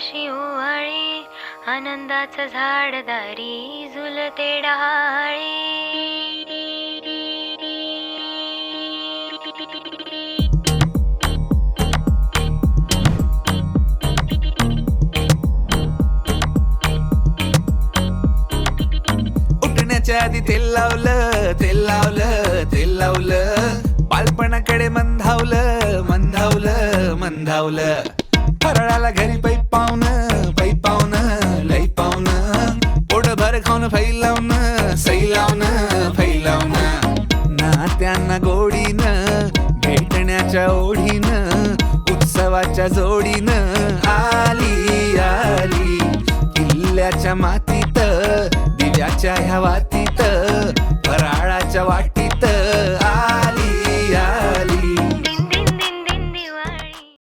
कशी ओवाळी, आनंदाचं झाड दारी झुलते डहाळी. उठण्याच्या आधी तेल लावलं, तेल लावलं, तेल लावलं. बालपणाकडे मंधावलं, मंधावलं, मंधावलं. फराळाला घरी पै पावनं, पै पावनं, लई पावनं. पोटभर खाऊन फैलावणं, सैलावणं, फैलावणं. नात्यांना गोडीनं, भेटण्याच्या ओढीनं, उत्सवाच्या जोडीनं आली आली. किल्ल्याच्या मातीत दिव्याच्या ह्या वातीत